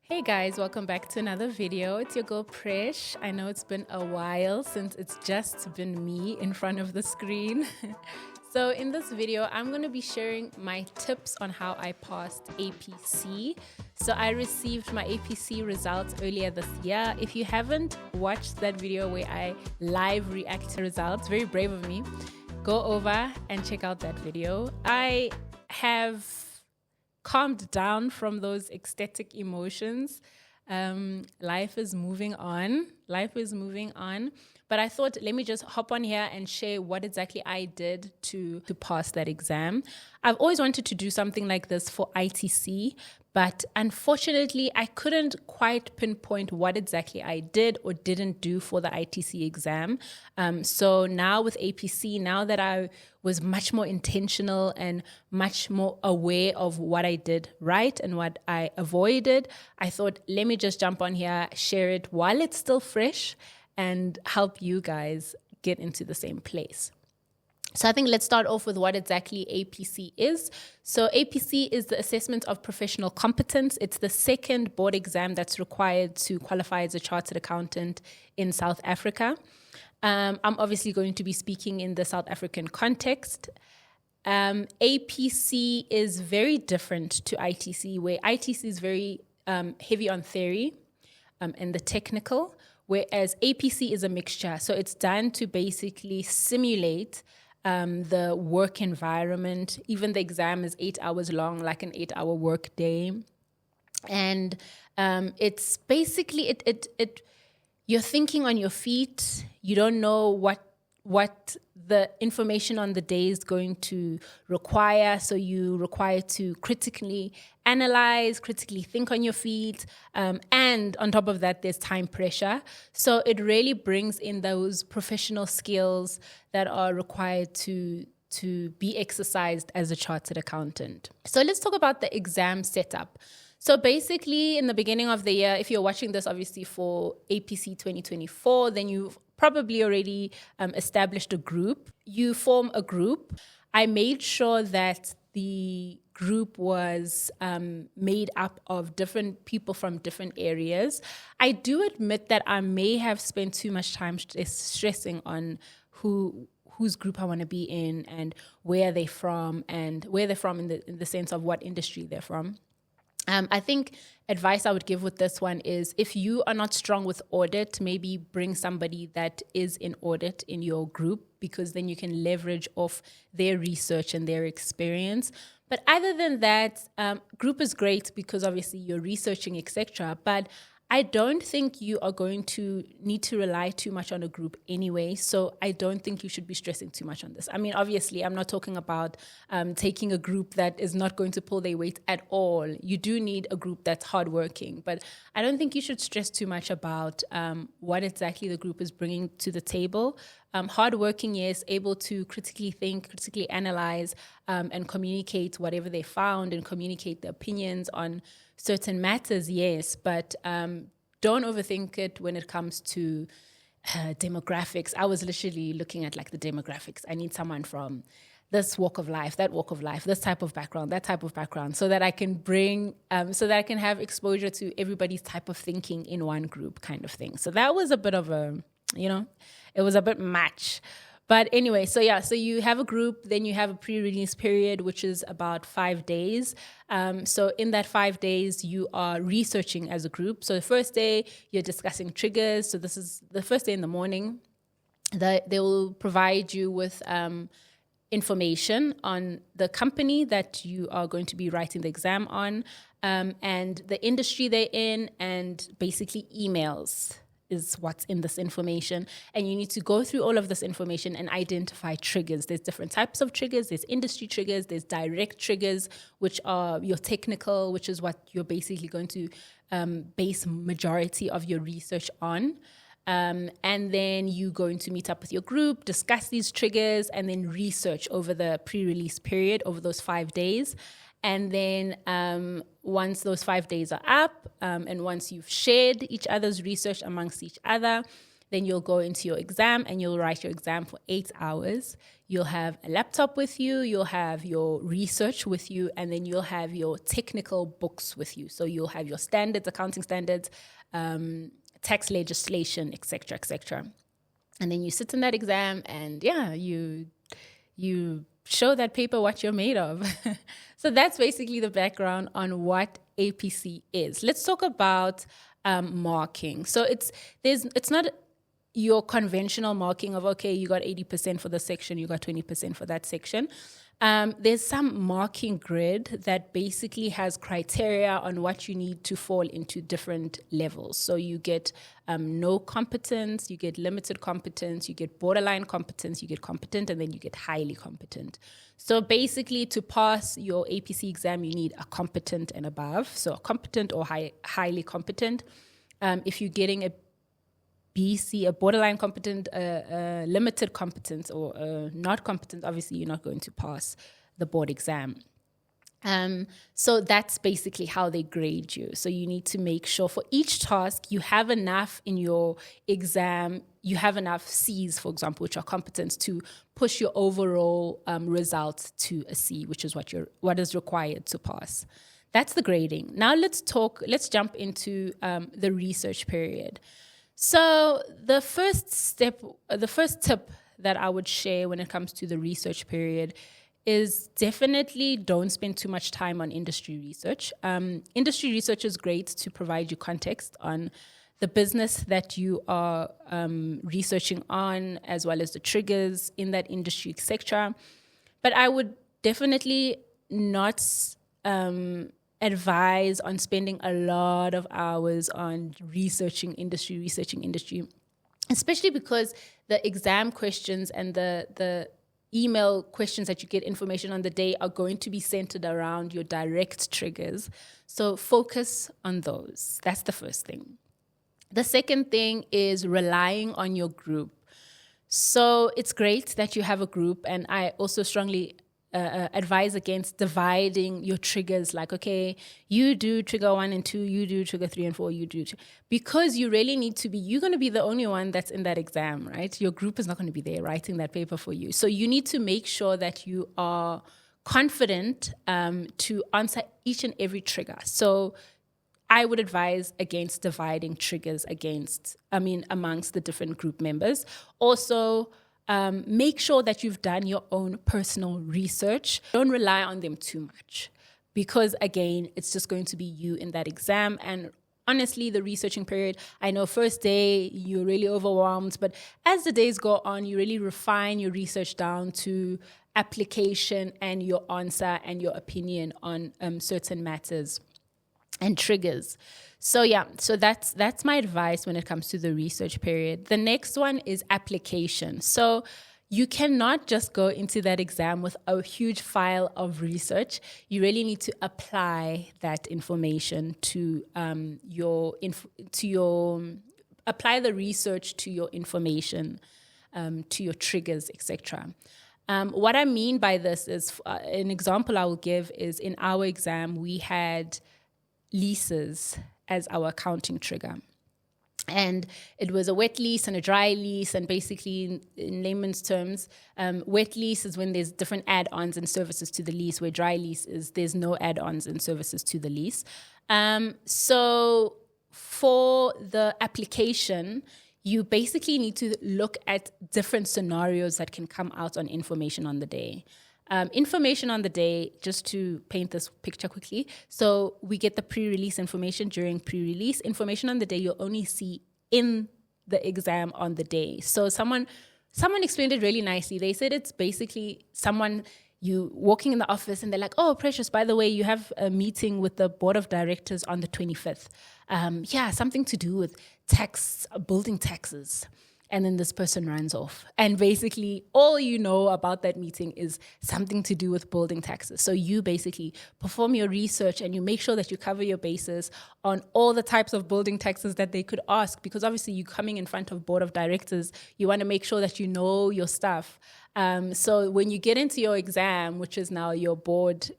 Hey guys, welcome back to another video. It's your girl Presh. I know it's been a while since it's just been me in front of the screen. So in this video, I'm going to be sharing my tips on how I passed APC. So I received my APC results earlier this year. If you haven't watched that video where I live react to results, very brave of me, go over and check out that video. I have calmed down from those ecstatic emotions. Life is moving on. But I thought, let me just hop on here and share what exactly I did to pass that exam. I've always wanted to do something like this for ITC, but unfortunately, I couldn't quite pinpoint what exactly I did or didn't do for the ITC exam. So now with APC, now that I was much more intentional and much more aware of what I did right and what I avoided, I thought, let me just jump on here, share it while it's still fresh, and help you guys get into the same place. So I think let's start off with what exactly APC is. So APC is the Assessment of Professional Competence. It's the second board exam that's required to qualify as a chartered accountant in South Africa. I'm obviously going to be speaking in the South African context. APC is very different to ITC, where ITC is very heavy on theory and the technical, whereas APC is a mixture. So it's done to basically simulate the work environment. Even the exam is 8 hours long, like an 8-hour work day. And it's basically, you're thinking on your feet. You don't know what the information on the day is going to require. So you require to critically analyze, critically think on your feet. And on top of that, there's time pressure. So it really brings in those professional skills that are required to be exercised as a chartered accountant. So let's talk about the exam setup. So basically, in the beginning of the year, if you're watching this obviously for APC 2024, then you've probably already established a group. You form a group. I made sure that the group was made up of different people from different areas. I do admit that I may have spent too much time stressing on whose group I want to be in and where they're from in the sense of what industry they're from. I think advice I would give with this one is if you are not strong with audit, maybe bring somebody that is in audit in your group, because then you can leverage off their research and their experience. But other than that, group is great because obviously you're researching, etc. But I don't think you are going to need to rely too much on a group anyway. So I don't think you should be stressing too much on this. I mean, obviously, I'm not talking about taking a group that is not going to pull their weight at all. You do need a group that's hardworking. But I don't think you should stress too much about what exactly the group is bringing to the table. Hardworking, yes, able to critically think, critically analyze, and communicate whatever they found and communicate their opinions on certain matters, yes, but don't overthink it when it comes to demographics. I was literally looking at like the demographics. I need someone from this walk of life, that walk of life, this type of background, that type of background, so that I can have exposure to everybody's type of thinking in one group kind of thing. So that was a bit of it was a bit much. But anyway, so you have a group, then you have a pre-release period, which is about 5 days. So in that 5 days, you are researching as a group. So the first day, you're discussing triggers. So this is the first day in the morning. They will provide you with information on the company that you are going to be writing the exam on, and the industry they're in, and basically emails is what's in this information. And you need to go through all of this information and identify triggers. There's different types of triggers. There's industry triggers. There's direct triggers, which are your technical, which is what you're basically going to base majority of your research on. And then you're going to meet up with your group, discuss these triggers, and then research over the pre-release period, over those 5 days. And then once those 5 days are up, and once you've shared each other's research amongst each other, Then you'll go into your exam and you'll write your exam for 8 hours. You'll have a laptop with you, you'll have your research with you, and then you'll have your technical books with you. So you'll have your standards, accounting standards, tax legislation, etc., etc. And then you sit in that exam and you show that paper what you're made of. So that's basically the background on what APC is. Let's talk about marking. So it's not your conventional marking of, okay, you got 80% for this section, you got 20% for that section. There's some marking grid that basically has criteria on what you need to fall into different levels. So you get no competence, you get limited competence, you get borderline competence, you get competent, and then you get highly competent. So basically, to pass your APC exam, you need a competent and above. So a competent or highly competent. If you're getting a BC, a borderline competent, limited competence, or not competent, obviously you're not going to pass the board exam. So that's basically how they grade you. So you need to make sure for each task you have enough in your exam, you have enough C's, for example, which are competence, to push your overall result to a C, which is what is required to pass. That's the grading. Now let's jump into the research period. So the first tip that I would share when it comes to the research period is definitely don't spend too much time on industry research. Industry research is great to provide you context on the business that you are researching on, as well as the triggers in that industry, etc. But I would definitely not advise on spending a lot of hours on researching industry, especially because the exam questions and the email questions that you get information on the day are going to be centered around your direct triggers. So focus on those. That's the first thing. The second thing is relying on your group. So it's great that you have a group, and I also strongly advise against dividing your triggers, like, okay, you do trigger 1 and 2, you do trigger 3 and 4, you do, because you really need to be, you're going to be the only one that's in that exam, right? Your group is not going to be there writing that paper for you. So you need to make sure that you are confident to answer each and every trigger. So I would advise against dividing triggers amongst the different group members. Also, make sure that you've done your own personal research. Don't rely on them too much, because again, it's just going to be you in that exam. And honestly, the researching period, I know first day you're really overwhelmed, but as the days go on, you really refine your research down to application and your answer and your opinion on certain matters and triggers. So that's my advice when it comes to the research period. The next one is application. So you cannot just go into that exam with a huge file of research. You really need to apply that information to apply the research to your information, to your triggers, etc. What I mean by this is, an example I will give is, in our exam we had leases as our accounting trigger. And it was a wet lease and a dry lease, and basically in layman's terms, wet lease is when there's different add-ons and services to the lease, where dry lease is there's no add-ons and services to the lease. So for the application, you basically need to look at different scenarios that can come out on information on the day. Information on the day, just to paint this picture quickly. So we get the pre-release information. During pre-release information on the day, you'll only see in the exam on the day. So someone explained it really nicely. They said it's basically you walking in the office and they're like, oh, Precious, by the way, you have a meeting with the board of directors on the 25th. Something to do with building taxes. And then this person runs off. And basically, all you know about that meeting is something to do with building taxes. So you basically perform your research and you make sure that you cover your bases on all the types of building taxes that they could ask. Because obviously, you're coming in front of board of directors. You want to make sure that you know your stuff. So when you get into your exam, which is now your board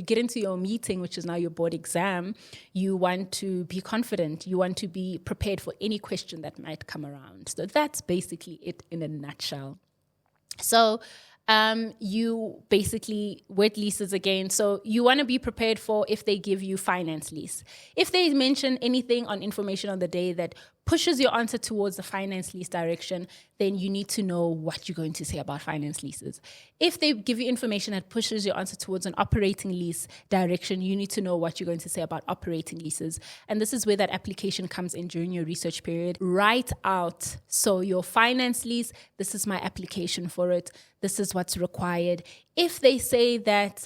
get into your meeting, which is now your board exam, you want to be confident. You want to be prepared for any question that might come around. So that's basically it in a nutshell. So you basically, wet leases again. So you want to be prepared for if they give you finance lease. If they mention anything on information on the day that pushes your answer towards the finance lease direction, then you need to know what you're going to say about finance leases. If they give you information that pushes your answer towards an operating lease direction, you need to know what you're going to say about operating leases. And this is where that application comes in during your research period. Write out, so your finance lease, this is my application for it. This is what's required. If they say that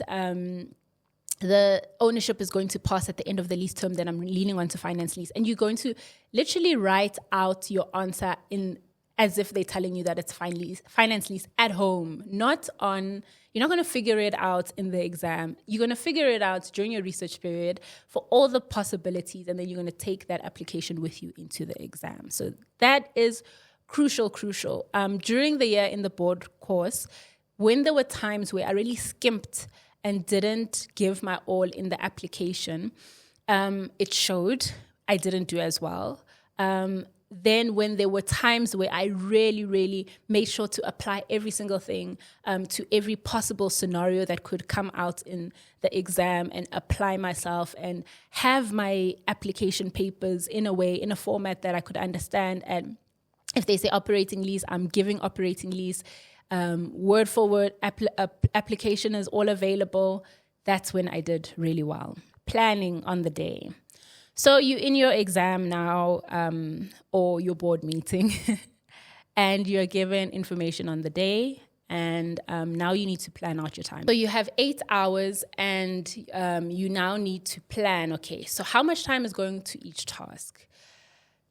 the ownership is going to pass at the end of the lease term, then I'm leaning on to finance lease. And you're going to literally write out your answer in as if they're telling you that it's finance lease at home, not on, you're not going to figure it out in the exam. You're going to figure it out during your research period for all the possibilities, and then you're going to take that application with you into the exam. So that is crucial. During the year in the board course, when there were times where I really skimped and didn't give my all in the application, it showed. I didn't do as well. Then when there were times where I really made sure to apply every single thing to every possible scenario that could come out in the exam and apply myself and have my application papers in a format that I could understand. And if they say operating lease, I'm giving operating lease. Word for word, application is all available. That's when I did really well. Planning on the day. So you're in your exam now, or your board meeting, and you're given information on the day, and now you need to plan out your time. So you have 8 hours, and you now need to plan, okay, so how much time is going to each task?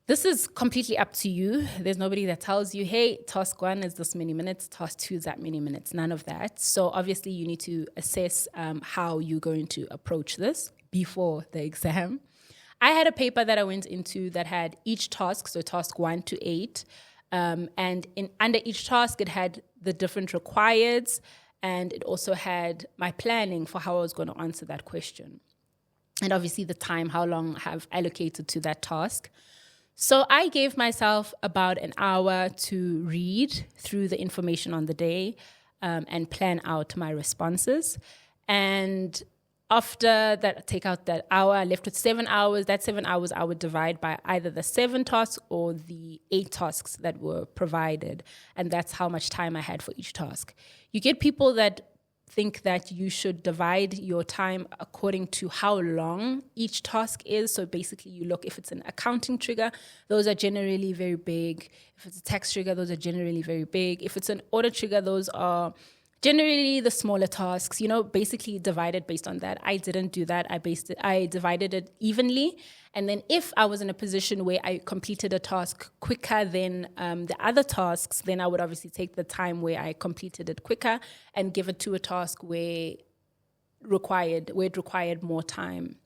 This is completely up to you. There's nobody that tells you, hey, task 1 is this many minutes, task 2 is that many minutes, none of that. So obviously you need to assess how you're going to approach this before the exam. I had a paper that I went into that had each task, so task 1 to 8, and under each task it had the different requireds, and it also had my planning for how I was going to answer that question. And obviously the time, how long I have allocated to that task. So I gave myself about an hour to read through the information on the day and plan out my responses. And after that, take out that hour, I left with 7 hours. That 7 hours I would divide by either the 7 tasks or the 8 tasks that were provided. And that's how much time I had for each task. You get people that think that you should divide your time according to how long each task is. So basically you look, if it's an accounting trigger, those are generally very big. If it's a tax trigger, those are generally very big. If it's an audit trigger, those are generally the smaller tasks, basically divided based on that. I didn't do that. I divided it evenly. And then if I was in a position where I completed a task quicker than the other tasks, then I would obviously take the time where I completed it quicker and give it to a task where it required more time.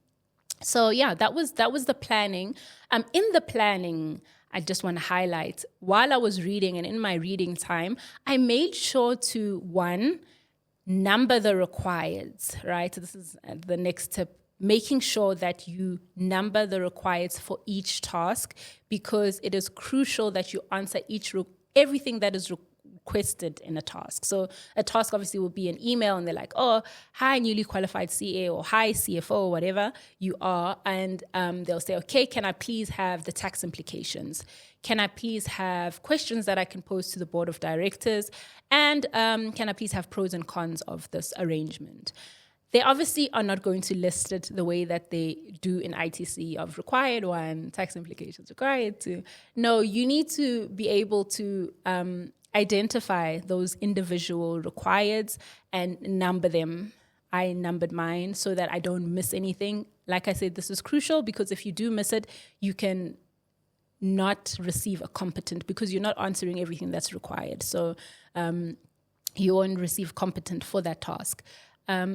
So yeah, that was the planning. In the planning, I just want to highlight, while I was reading and in my reading time, I made sure to, 1, number the requireds, right? So this is the next tip, making sure that you number the requireds for each task, because it is crucial that you answer everything that is requested in a task. So a task obviously will be an email and they're like, oh, hi, newly qualified CA, or hi, CFO, or whatever you are. And they'll say, okay, can I please have the tax implications? Can I please have questions that I can pose to the board of directors? And can I please have pros and cons of this arrangement? They obviously are not going to list it the way that they do in ITC of required 1, tax implications required 2. No, you need to be able to identify those individual requireds and number them. I numbered mine so that I don't miss anything. Like I said, this is crucial because if you do miss it, you can not receive a competent, because you're not answering everything that's required. So you won't receive competent for that task.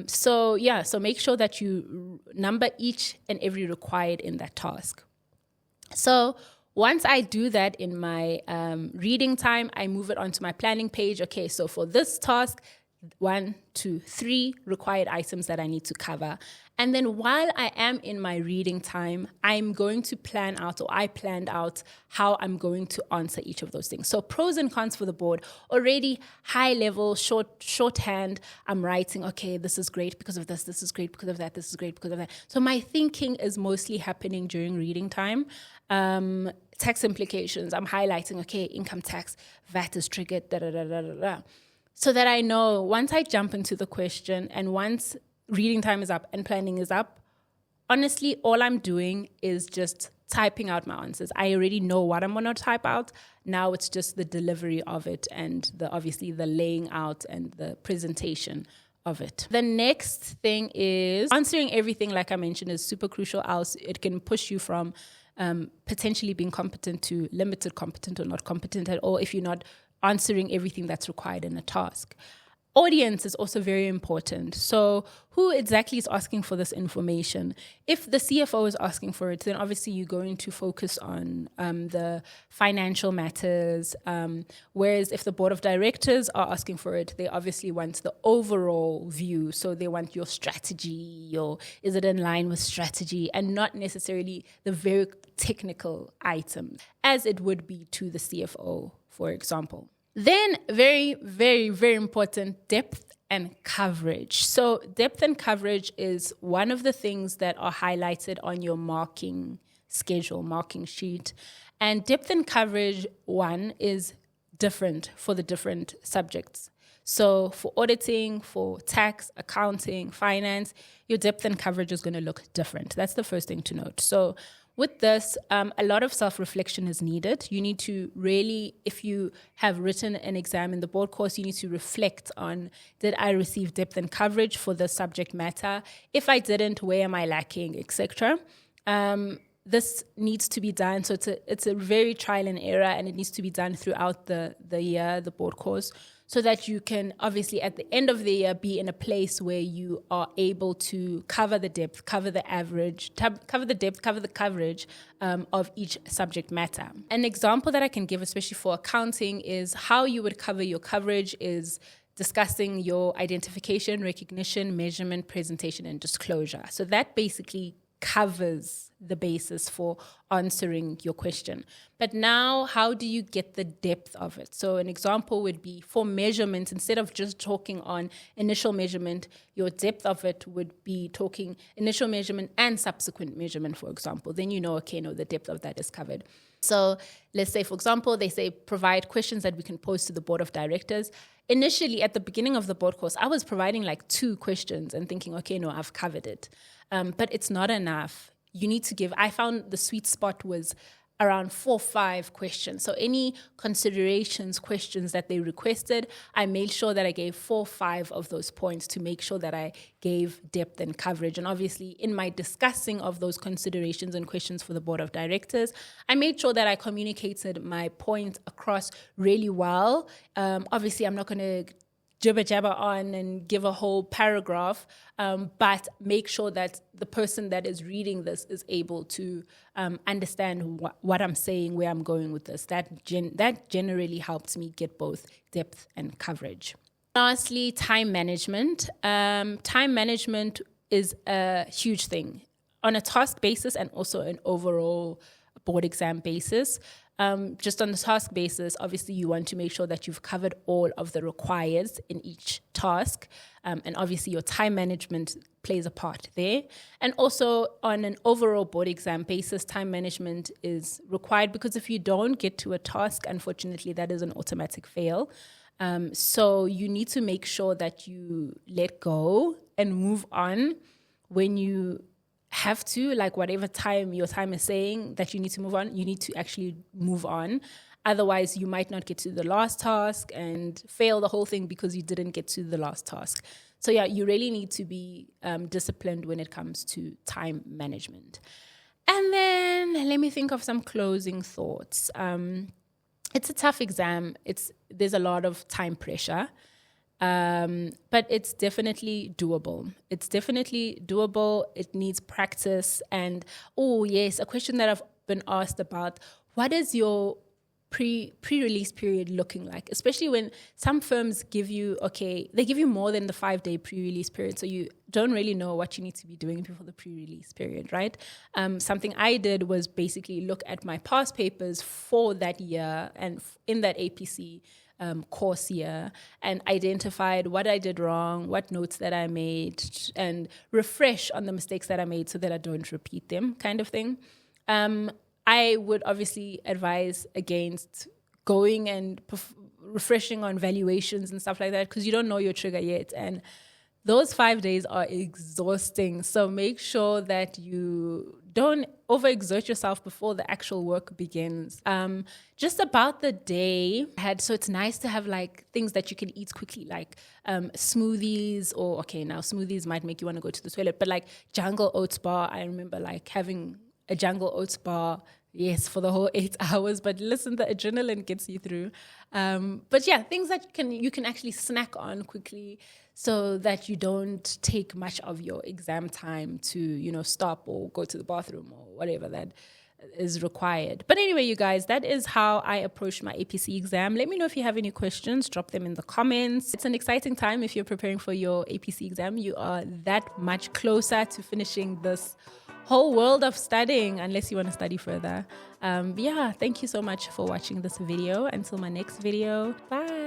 So make sure that you number each and every required in that task. So once I do that in my reading time, I move it onto my planning page. Okay, so for this task, 1, 2, 3 required items that I need to cover. And then while I am in my reading time, I'm going to plan out, or I planned out how I'm going to answer each of those things. So pros and cons for the board, already high level, shorthand, I'm writing, okay, this is great because of this is great because of that, this is great because of that. So my thinking is mostly happening during reading time. Tax implications, I'm highlighting, okay, income tax, VAT is triggered, da-da-da-da-da-da. So that I know once I jump into the question and once reading time is up and planning is up, honestly, all I'm doing is just typing out my answers. I already know what I'm going to type out. Now it's just the delivery of it and obviously the laying out and the presentation of it. The next thing is answering everything, like I mentioned, is super crucial. Else it can push you from potentially being competent to limited competent or not competent at all if you're not answering everything that's required in a task. Audience is also very important. So who exactly is asking for this information? If the CFO is asking for it, then obviously you're going to focus on the financial matters. Whereas if the board of directors are asking for it, they obviously want the overall view. So they want your strategy, is it in line with strategy, and not necessarily the very technical items, as it would be to the CFO, for example. Then very, very, very important, depth and coverage. So depth and coverage is one of the things that are highlighted on your marking schedule, marking sheet. And depth and coverage, one, is different for the different subjects. So for auditing, for tax, accounting, finance, your depth and coverage is going to look different. That's the first thing to note. So with this, a lot of self-reflection is needed. You need to really, if you have written an exam in the board course, you need to reflect on, did I receive depth and coverage for the subject matter? If I didn't, where am I lacking, etc. This needs to be done. So it's a very trial and error, and it needs to be done throughout the year, the board course, so that you can obviously at the end of the year be in a place where you are able to cover the depth, cover the average, cover the depth, cover the coverage of each subject matter. An example that I can give, especially for accounting, is how you would cover your coverage is discussing your identification, recognition, measurement, presentation, and disclosure. So that basically covers the basis for answering your question. But now, how do you get the depth of it? So an example would be for measurement, instead of just talking on initial measurement, your depth of it would be talking initial measurement and subsequent measurement, for example. Then you know, okay, no, the depth of that is covered. So let's say, for example, they say provide questions that we can pose to the board of directors. Initially, at the beginning of the board course, I was providing like 2 questions and thinking, okay, no, I've covered it. But it's not enough. You need to give, I found the sweet spot was around 4 or 5 questions. So any considerations, questions that they requested, I made sure that I gave 4 or 5 of those points to make sure that I gave depth and coverage. And obviously in my discussing of those considerations and questions for the board of directors, I made sure that I communicated my point across really well. Obviously I'm not going to jibber jabber on and give a whole paragraph, but make sure that the person that is reading this is able to understand what I'm saying, where I'm going with this. That generally helps me get both depth and coverage. Lastly, time management. Time management is a huge thing on a task basis and also an overall board exam basis. Just on the task basis, obviously you want to make sure that you've covered all of the requires in each task. And obviously your time management plays a part there. And also on an overall board exam basis, time management is required because if you don't get to a task, unfortunately, that is an automatic fail. So you need to make sure that you let go and move on when you have to, like whatever time your time is saying that you need to move on, you need to actually move on. Otherwise, you might not get to the last task and fail the whole thing because you didn't get to the last task. So yeah, you really need to be disciplined when it comes to time management. And then let me think of some closing thoughts. It's a tough exam. There's a lot of time pressure. But it's definitely doable. It needs practice. And, oh, yes, a question that I've been asked about, what is your pre-release period looking like, especially when some firms give you, they give you more than the 5-day pre-release period, so you don't really know what you need to be doing before the pre-release period, right? Something I did was basically look at my past papers for that year and in that APC course year, and identified what I did wrong, what notes that I made, and refresh on the mistakes that I made so that I don't repeat them, kind of thing. I would obviously advise against going and refreshing on valuations and stuff like that, because you don't know your trigger yet. And those 5 days are exhausting. So make sure that you don't overexert yourself before the actual work begins. Just about the day, so it's nice to have like things that you can eat quickly, like smoothies, or now smoothies might make you want to go to the toilet, but like jungle oats bar. I remember like having a jungle oats bar, yes, for the whole 8 hours. But listen, the adrenaline gets you through. But yeah, things that you can actually snack on quickly, so that you don't take much of your exam time to, stop or go to the bathroom or whatever that is required. But anyway, you guys, that is how I approached my APC exam. Let me know if you have any questions. Drop them in the comments. It's an exciting time if you're preparing for your APC exam. You are that much closer to finishing this whole world of studying, unless you want to study further. Yeah, thank you so much for watching this video. Until my next video, bye.